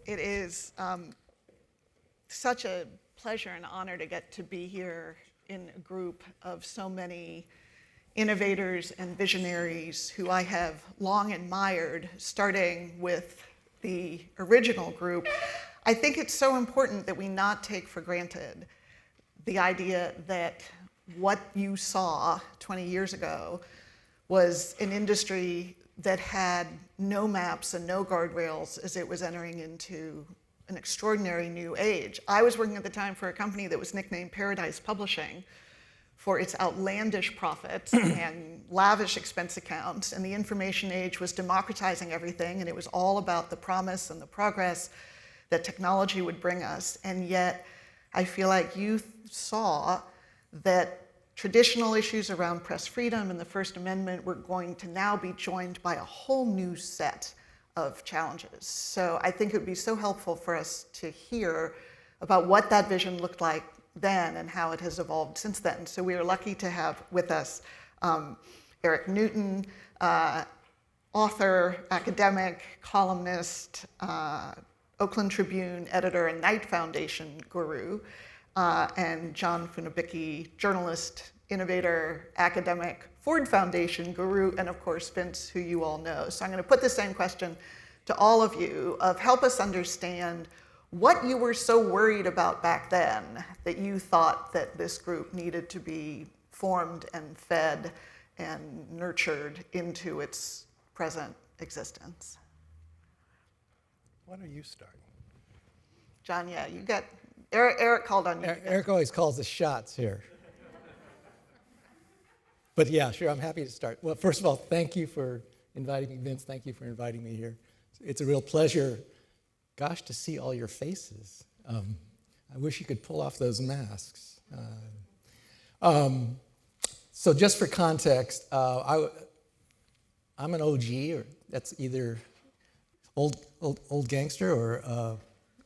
It is such a pleasure and honor to get to be here in a group of so many innovators and visionaries who I have long admired, starting with the original group. I think it's so important that we not take for granted the idea that what you saw 20 years ago was an industry that had no maps and no guardrails as it was entering into an extraordinary new age. I was working at the time for a company that was nicknamed Paradise Publishing for its outlandish profits and lavish expense accounts, and the information age was democratizing everything, and it was all about the promise and the progress that technology would bring us. And yet, I feel like you saw that traditional issues around press freedom and the First Amendment were going to now be joined by a whole new set of challenges. So I think it would be so helpful for us to hear about what that vision looked like then and how it has evolved since then. So we are lucky to have with us Eric Newton, author, academic, columnist, Oakland Tribune editor and Knight Foundation guru, and John Funabiki, journalist, innovator, academic, Ford Foundation guru, and of course Vince, who you all know. So I'm going to put the same question to all of you of help us understand what you were so worried about back then that you thought that this group needed to be formed and fed and nurtured into its present existence. Why don't you start? John, yeah, you got, Eric called on you. Eric always calls the shots here. But yeah, sure, I'm happy to start. Well, first of all, thank you for inviting me, Vince. Thank you for inviting me here. It's a real pleasure, gosh, to see all your faces. I wish you could pull off those masks. So just for context, I'm an OG, or that's either old gangster or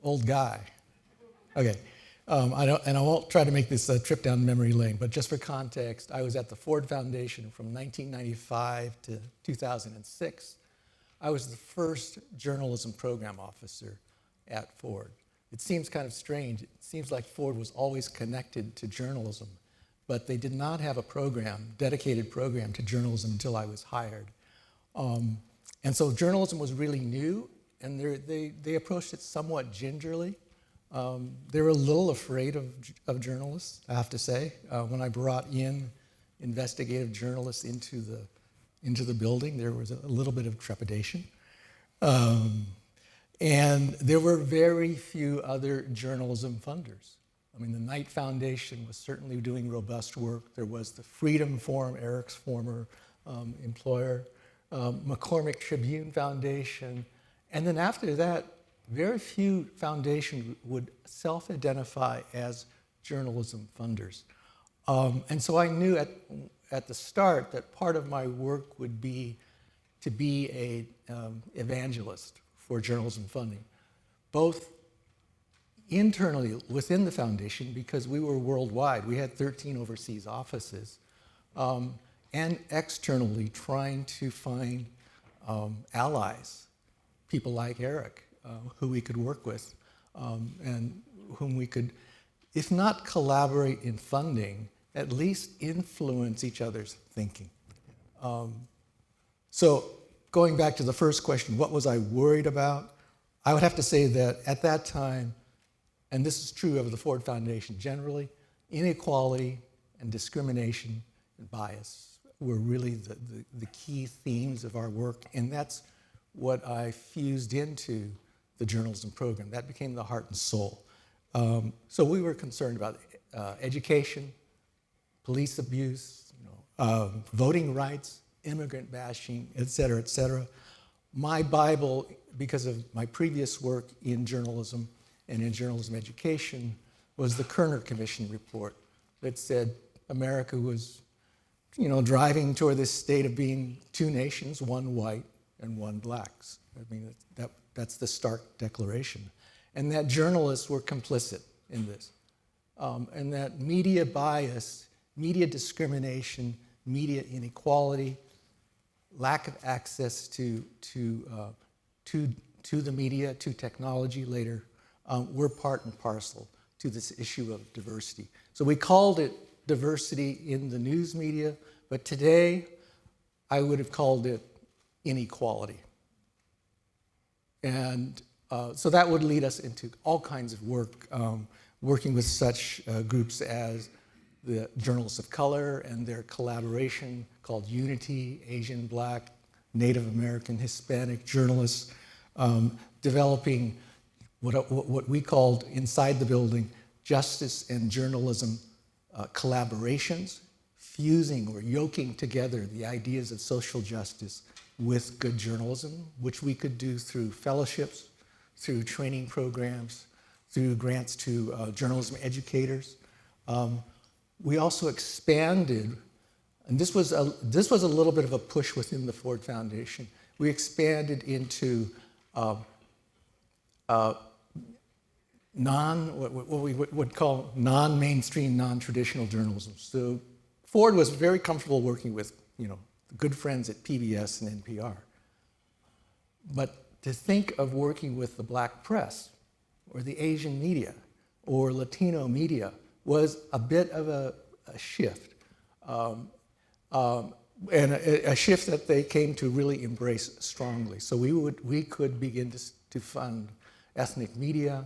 old guy. Okay. I won't try to make this a trip down memory lane, but just for context, I was at the Ford Foundation from 1995 to 2006. I was the first journalism program officer at Ford. It seems kind of strange. It seems like Ford was always connected to journalism, but they did not have a program, dedicated program to journalism until I was hired. And so journalism was really new, and they approached it somewhat gingerly. They were a little afraid of journalists, I have to say. When I brought in investigative journalists into the building, there was a little bit of trepidation. And there were very few other journalism funders. I mean, the Knight Foundation was certainly doing robust work. There was the Freedom Forum, Eric's former employer, McCormick Tribune Foundation, and then after that, very few foundations would self-identify as journalism funders. And so I knew at the start that part of my work would be to be an evangelist for journalism funding, both internally within the foundation, because we were worldwide. We had 13 overseas offices, and externally trying to find allies, people like Eric, who we could work with, and whom we could, if not collaborate in funding, at least influence each other's thinking. So going back to the first question, what was I worried about? I would have to say that at that time, and this is true of the Ford Foundation generally, inequality and discrimination and bias were really the key themes of our work, and that's what I fused into the journalism program. That became the heart and soul. So we were concerned about education, police abuse, voting rights, immigrant bashing, et cetera, et cetera. My Bible, because of my previous work in journalism and in journalism education, was the Kerner Commission report that said America was, driving toward this state of being two nations, one white and one blacks. I mean, that's the stark declaration. And that journalists were complicit in this. And that media bias, media discrimination, media inequality, lack of access to to the media, to technology later, were part and parcel to this issue of diversity. So we called it diversity in the news media, but today I would have called it inequality. And so that would lead us into all kinds of work, working with such groups as the Journalists of Color and their collaboration called Unity, Asian, Black, Native American, Hispanic journalists, developing what we called inside the building justice and journalism collaborations, fusing or yoking together the ideas of social justice with good journalism, which we could do through fellowships, through training programs, through grants to journalism educators. We also expanded, and this was a little bit of a push within the Ford Foundation. We expanded into what we would call non-mainstream, non-traditional journalism. So Ford was very comfortable working with, good friends at PBS and NPR. But to think of working with the Black press or the Asian media or Latino media was a bit of a shift. And a shift that they came to really embrace strongly. So we could begin to fund ethnic media.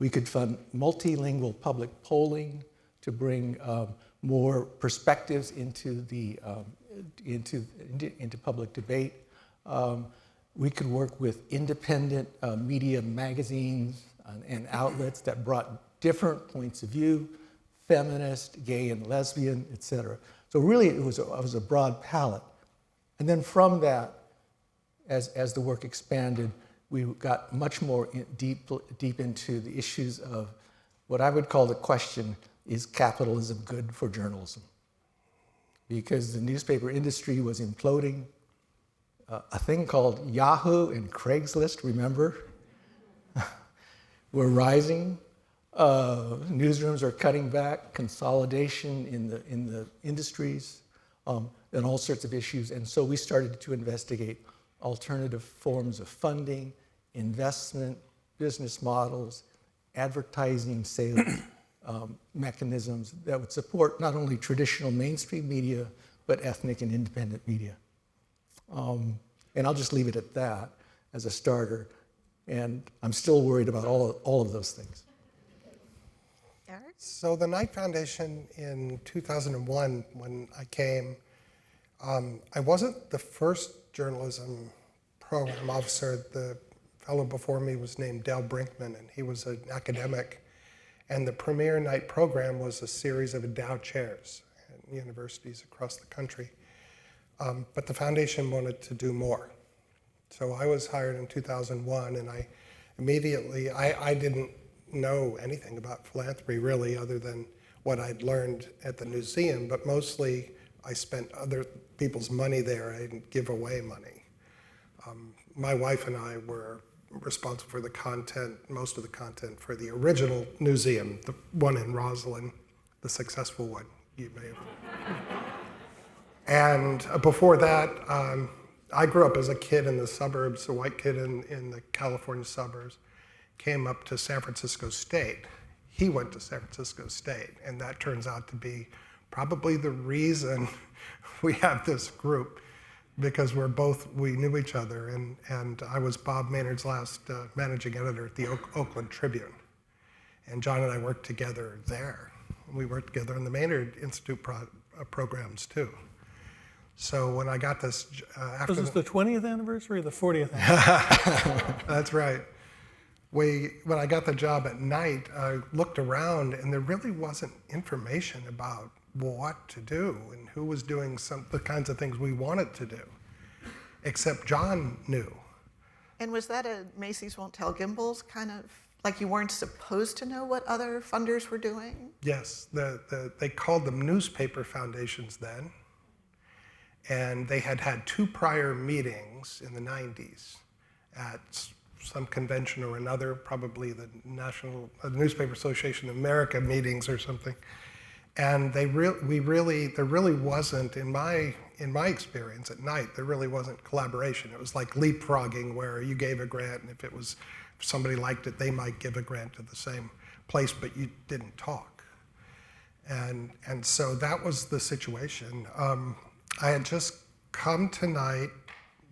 We could fund multilingual public polling to bring more perspectives into public debate. We could work with independent media magazines and outlets that brought different points of view, feminist, gay and lesbian, et cetera. So really it was a broad palette. And then from that, as the work expanded, we got much more deep into the issues of what I would call the question, is capitalism good for journalism? Because the newspaper industry was imploding. A thing called Yahoo and Craigslist, remember? Were rising. Newsrooms are cutting back, consolidation in the industries, and all sorts of issues. And so we started to investigate alternative forms of funding, investment, business models, advertising, sales mechanisms that would support not only traditional mainstream media, but ethnic and independent media. And I'll just leave it at that as a starter. And I'm still worried about all of those things. Eric? So the Knight Foundation in 2001, when I came, I wasn't the first journalism program officer. The fellow before me was named Dale Brinkman, and he was an academic. And the premier Knight program was a series of endowed chairs at universities across the country. But the foundation wanted to do more. So I was hired in 2001, and I immediately, I didn't know anything about philanthropy really, other than what I'd learned at the museum, but mostly I spent other people's money there. I didn't give away money. My wife and I were responsible for the content, most of the content for the original museum, the one in Roslyn, the successful one, you may have. And before that, I grew up as a kid in the suburbs, a white kid in the California suburbs, came up to San Francisco State. He went to San Francisco State, and that turns out to be probably the reason we have this group, because we knew each other, and I was Bob Maynard's last managing editor at the Oakland Tribune. And John and I worked together there. We worked together on the Maynard Institute programs too. So when I got this, after Was this the 20th anniversary or the 40th anniversary? That's right. When I got the job at Knight, I looked around, and there really wasn't information about what to do and who was doing the kinds of things we wanted to do, except John knew. And was that a Macy's Won't Tell Gimbals kind of, like you weren't supposed to know what other funders were doing? Yes, they called them newspaper foundations then, and they had 2 prior meetings in the 90s at some convention or another, probably the Newspaper Association of America meetings or something. And there really wasn't, in my in my experience at night, there really wasn't collaboration. It was like leapfrogging, where you gave a grant, and if somebody liked it, they might give a grant to the same place, but you didn't talk. And so that was the situation. I had just come tonight,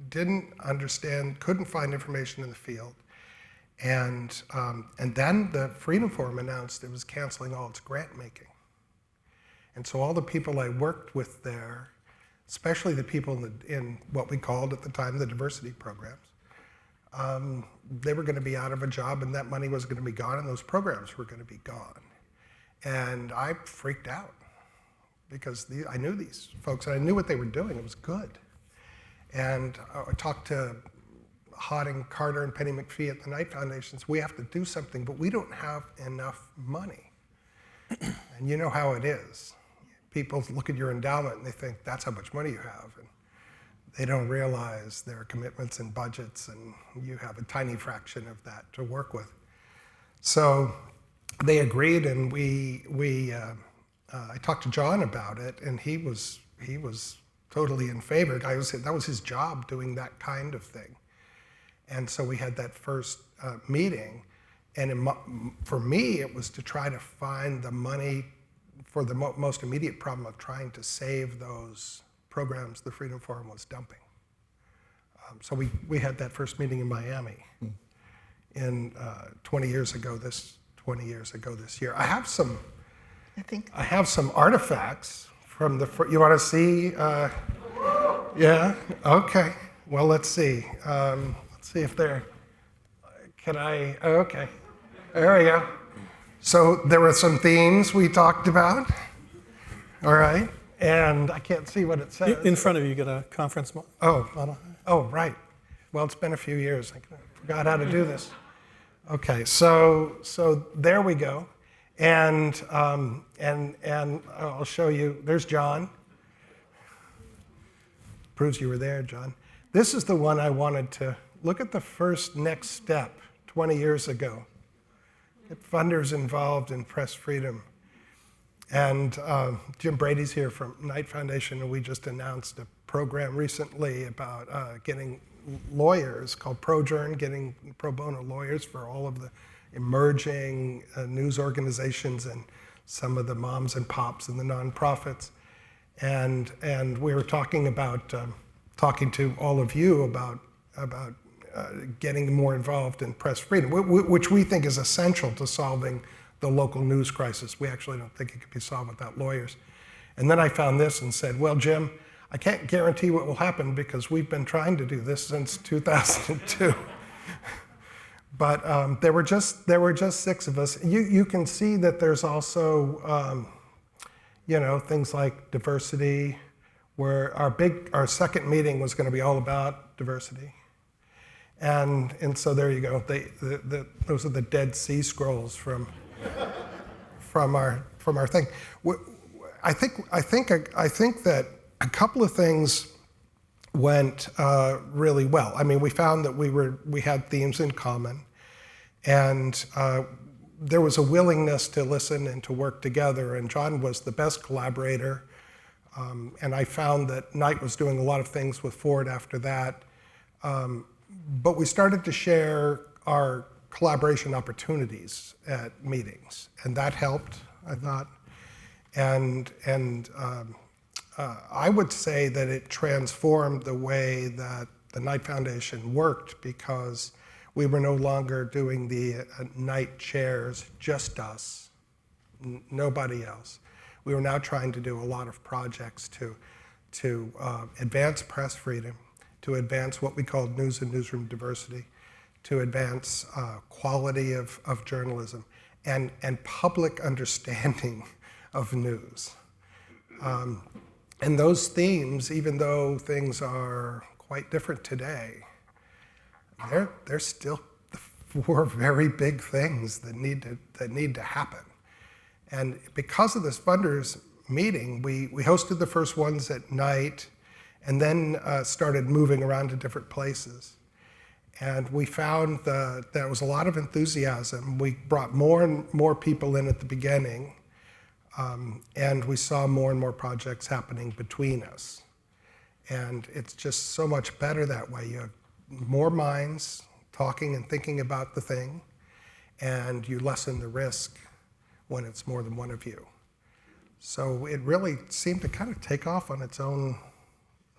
didn't understand, couldn't find information in the field. And then the Freedom Forum announced it was canceling all its grant making. And so all the people I worked with there, especially the people in what we called at the time the diversity programs, they were going to be out of a job, and that money was going to be gone, and those programs were going to be gone. And I freaked out because I knew these folks, and I knew what they were doing. It was good. And I talked to Hodding, Carter, and Penny McPhee at the Knight Foundation. We have to do something, but we don't have enough money. And you know how it is. People look at your endowment and they think that's how much money you have. And they don't realize there are commitments and budgets, and you have a tiny fraction of that to work with. So they agreed, and I talked to John about it, and he was totally in favor. That was his job, doing that kind of thing. And so we had that first meeting, and for me, it was to try to find the money for the most immediate problem of trying to save those programs the Freedom Forum was dumping. So we had that first meeting in Miami in 20 years ago this year. I have some artifacts from you want to see? Yeah, okay. Well, let's see. Let's see if okay. There we go. So there were some themes we talked about. All right. And I can't see what it says. In front of you, you got a conference model. Oh, right. Well, it's been a few years. I forgot how to do this. Okay, so there we go. And I'll show you. There's John. Proves you were there, John. This is the one I wanted to look at. The first next step 20 years ago. Get funders involved in press freedom. And Jim Brady's here from Knight Foundation, and we just announced a program recently about getting lawyers called ProJourn, getting pro bono lawyers for all of the emerging news organizations and some of the moms and pops and the nonprofits. And we were talking to all of you about getting more involved in press freedom, which we think is essential to solving the local news crisis. We actually don't think it could be solved without lawyers. And then I found this and said, well, Jim, I can't guarantee what will happen because we've been trying to do this since 2002. But there were just 6 of us. You can see that there's also things like diversity, where our second meeting was going to be all about diversity. And so there you go. Those are the Dead Sea Scrolls from our thing. I think that a couple of things went really well. I mean, we found that we had themes in common, and there was a willingness to listen and to work together. And John was the best collaborator, and I found that Knight was doing a lot of things with Ford after that. But we started to share our collaboration opportunities at meetings, and that helped, I thought. And I would say that it transformed the way that the Knight Foundation worked, because we were no longer doing the Knight chairs, just us, nobody else. We were now trying to do a lot of projects to advance press freedom, to advance what we called news and newsroom diversity, to advance quality of journalism, and public understanding of news. And those themes, even though things are quite different today, they're still the 4 very big things that need to happen. And because of this funders meeting, we hosted the first ones at night, and then started moving around to different places. And we found that there was a lot of enthusiasm. We brought more and more people in at the beginning, and we saw more and more projects happening between us. And it's just so much better that way. You have more minds talking and thinking about the thing, and you lessen the risk when it's more than one of you. So it really seemed to kind of take off on its own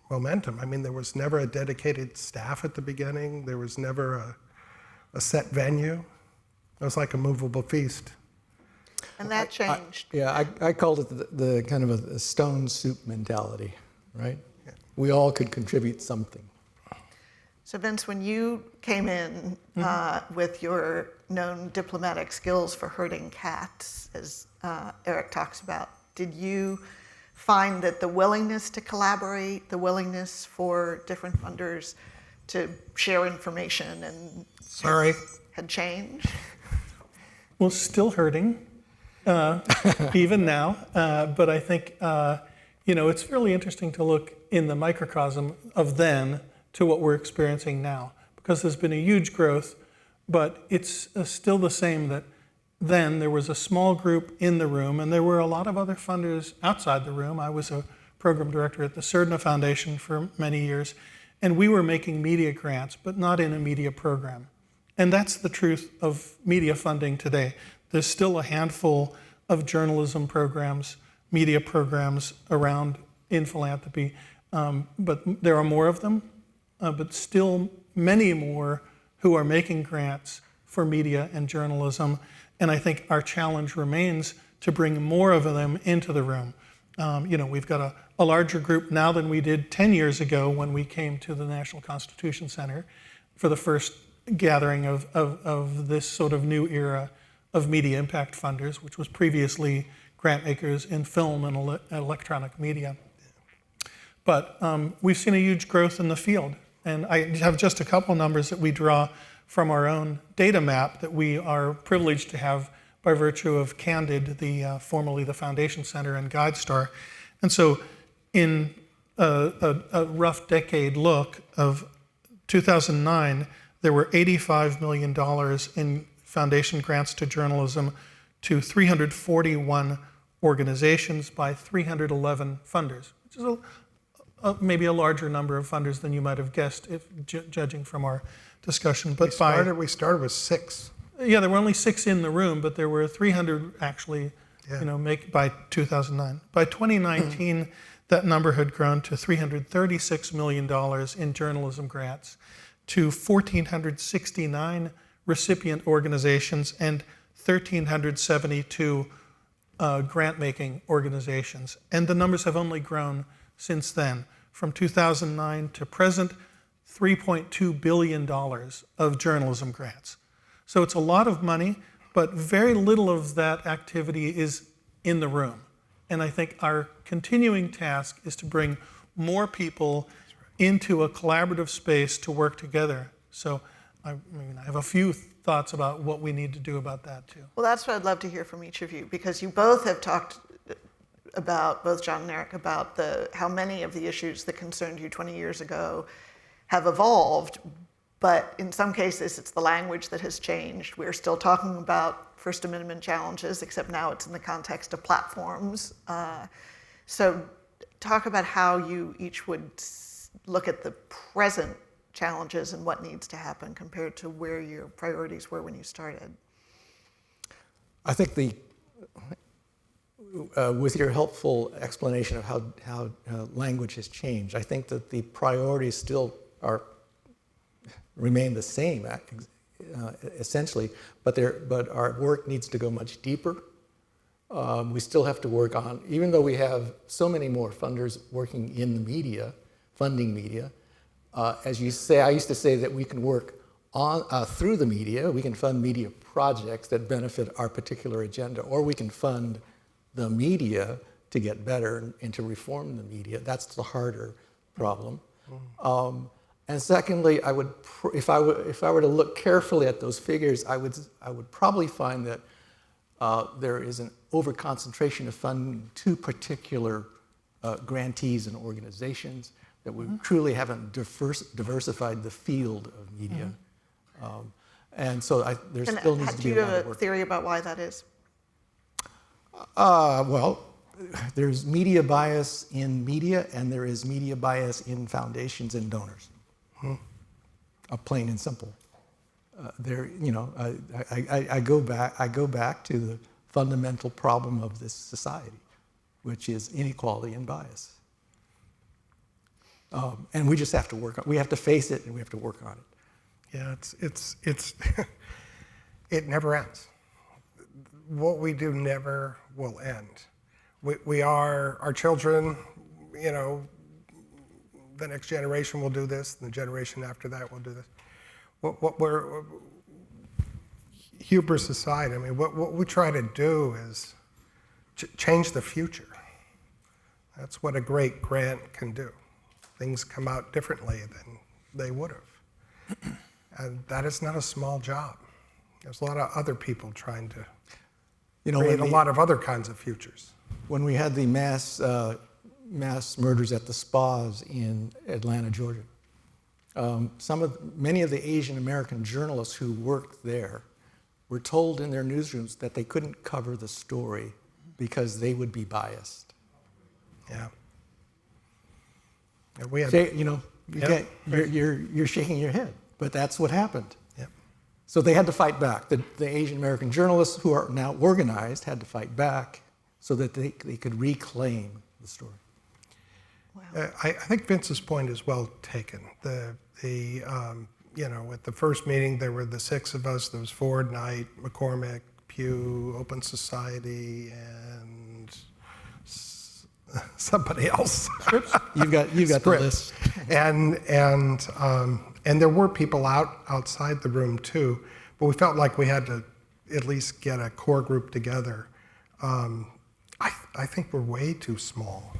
momentum. I mean, there was never a dedicated staff at the beginning. There was never a set venue. It was like a movable feast. And that changed. I called it the kind of a stone soup mentality, right? We all could contribute something. So Vince, when you came in with your known diplomatic skills for herding cats, as Eric talks about, did you find that the willingness to collaborate, the willingness for different funders to share information and had changed? Well, still hurting, even now. But I think, it's really interesting to look in the microcosm of then to what we're experiencing now, because there's been a huge growth, but it's still the same that then there was a small group in the room, and there were a lot of other funders outside the room. I was a program director at the Stehele Foundation for many years, and we were making media grants, but not in a media program. And that's the truth of media funding today. There's still a handful of journalism programs, media programs around in philanthropy, but there are more of them, but still many more who are making grants for media and journalism. And I think our challenge remains to bring more of them into the room. We've got a larger group now than we did 10 years ago when we came to the National Constitution Center for the first gathering of this sort of new era of media impact funders, which was previously grant makers in film and electronic media. But we've seen a huge growth in the field. And I have just a couple numbers that we draw from our own data map that we are privileged to have by virtue of Candid, formerly the Foundation Center, and GuideStar. And so in a rough decade look of 2009, there were $85 million in foundation grants to journalism to 341 organizations by 311 funders, which is maybe a larger number of funders than you might have guessed, if judging from our discussion. But we started with 6. Yeah, there were only 6 in the room, but there were 300 actually, make by 2009. By 2019, that number had grown to $336 million in journalism grants, to 1,469 recipient organizations and 1,372 grant-making organizations. And the numbers have only grown since then. From 2009 to present, $3.2 billion of journalism grants. So it's a lot of money, but very little of that activity is in the room. And I think our continuing task is to bring more people into a collaborative space to work together. So I have a few thoughts about what we need to do about that too. Well, that's what I'd love to hear from each of you, because you both have talked about, both John and Eric, about how many of the issues that concerned you 20 years ago have evolved, but in some cases it's the language that has changed. We're still talking about First Amendment challenges, except now it's in the context of platforms. So talk about how you each would look at the present challenges and what needs to happen compared to where your priorities were when you started. I think with your helpful explanation of how language has changed, I think that the priorities still remain the same, essentially, but our work needs to go much deeper. We still have to work on, even though we have so many more funders working in the media, funding media, as you say, I used to say that we can work on through the media. We can fund media projects that benefit our particular agenda, or we can fund the media to get better and to reform the media. That's the harder problem. And secondly, if I were to look carefully at those figures, I would probably find that there is an overconcentration of funding to particular grantees and organizations, that we truly haven't diversified the field of media. And so there still needs to be a lot of work. Do you have a theory about why that is? Well, there's media bias in media, and there is media bias in foundations and donors. Plain and simple. I go back to the fundamental problem of this society, which is inequality and bias. And we just have to work on. We have to face it, and we have to work on it. Yeah, it's it never ends. What we do never will end. We are our children. You know, the next generation will do this, and the generation after that will do this. What we're hubris aside, I mean, what we try to do is change the future. That's what a great grant can do. Things come out differently than they would have. And that is not a small job. There's a lot of other people trying to create a lot of other kinds of futures. When we had the mass murders at the spas in Atlanta, Georgia, many of the Asian American journalists who worked there were told in their newsrooms that they couldn't cover the story because they would be biased. Yeah. And we had, you're shaking your head, but that's what happened. Yep. So they had to fight back. The Asian American journalists who are now organized had to fight back so that they could reclaim the story. Wow. I think Vince's point is well taken. At the first meeting, there were the 6 of us. There was Ford, Knight, McCormick, Pew, Open Society, and somebody else. You've got the list. And there were people outside the room too, but we felt like we had to at least get a core group together. I think we're way too small.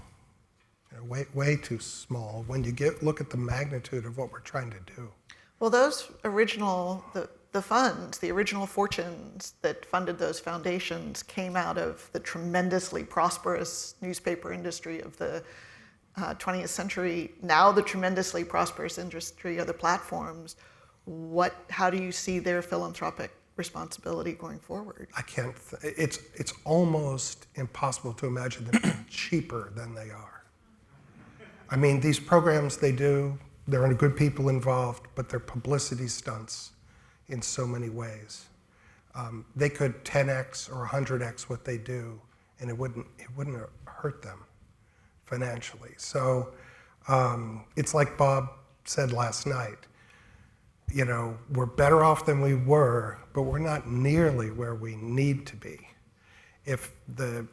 Way too small when you look at the magnitude of what we're trying to do. Well, those original, the funds, the original fortunes that funded those foundations came out of the tremendously prosperous newspaper industry of the 20th century. Now the tremendously prosperous industry of the platforms. How do you see their philanthropic responsibility going forward? I can't, it's almost impossible to imagine them being cheaper than they are. I mean, these programs there are good people involved, but they're publicity stunts in so many ways. They could 10x or 100x what they do, and it wouldn't hurt them financially. So it's like Bob said last night, we're better off than we were, but we're not nearly where we need to be. If the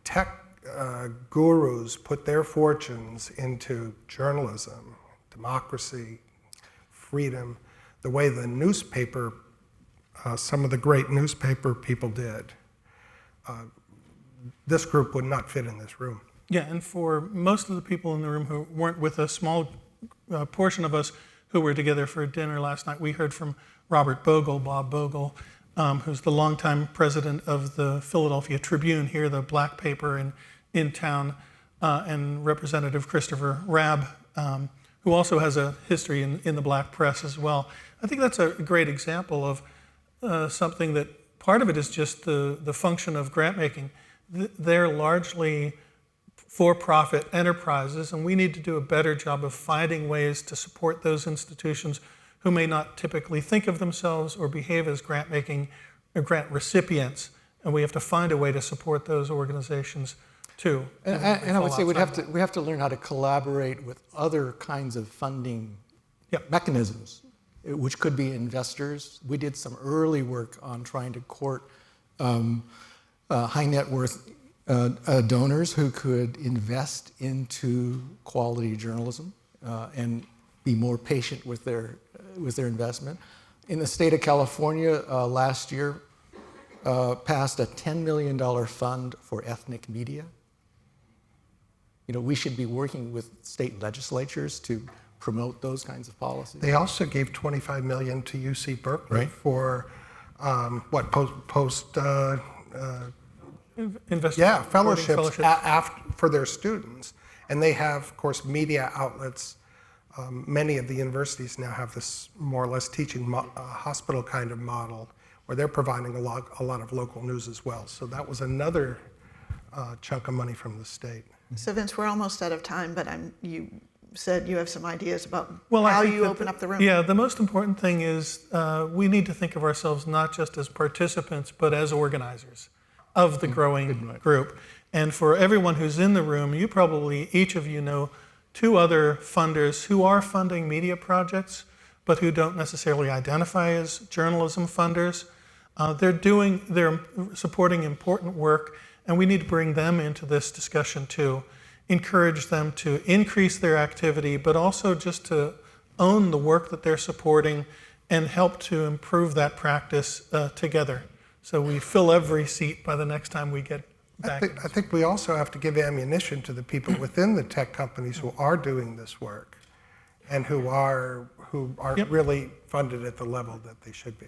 tech gurus put their fortunes into journalism, democracy, freedom, the way the newspaper, some of the great newspaper people did, this group would not fit in this room. Yeah, and for most of the people in the room who weren't with a small portion of us who were together for dinner last night, we heard from Bob Bogle, who's the longtime president of the Philadelphia Tribune here, the black paper in town, and Representative Christopher Rabb, who also has a history in the black press as well. I think that's a great example of something that part of it is just the function of grant making. They're largely for-profit enterprises, and we need to do a better job of finding ways to support those institutions who may not typically think of themselves or behave as grant recipients, and we have to find a way to support those organizations too. And I would say we have to learn how to collaborate with other kinds of funding mechanisms, which could be investors. We did some early work on trying to court high net worth donors who could invest into quality journalism and be more patient with their investment. In the state of California, last year passed a $10 million fund for ethnic media. We should be working with state legislatures to promote those kinds of policies. They also gave $25 million to UC Berkeley for fellowships for their students. And they have, of course, media outlets. Many of the universities now have this more or less teaching hospital kind of model where they're providing a lot of local news as well. So that was another chunk of money from the state. So Vince, we're almost out of time, but you said you have some ideas about I how think you that open up the room. Yeah, the most important thing is we need to think of ourselves not just as participants, but as organizers of the growing group. And for everyone who's in the room, you probably, each of you know 2 other funders who are funding media projects, but who don't necessarily identify as journalism funders. They're supporting important work, and we need to bring them into this discussion too. Encourage them to increase their activity, but also just to own the work that they're supporting and help to improve that practice together. So we fill every seat by the next time we get back. I think we also have to give ammunition to the people within the tech companies who are doing this work and who aren't really funded at the level that they should be.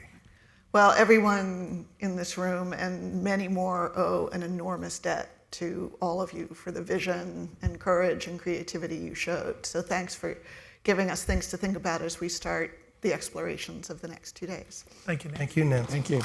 Well, everyone in this room and many more owe an enormous debt to all of you for the vision and courage and creativity you showed. So thanks for giving us things to think about as we start the explorations of the next 2 days. Thank you, Nick. Thank you, Nancy. Thank you.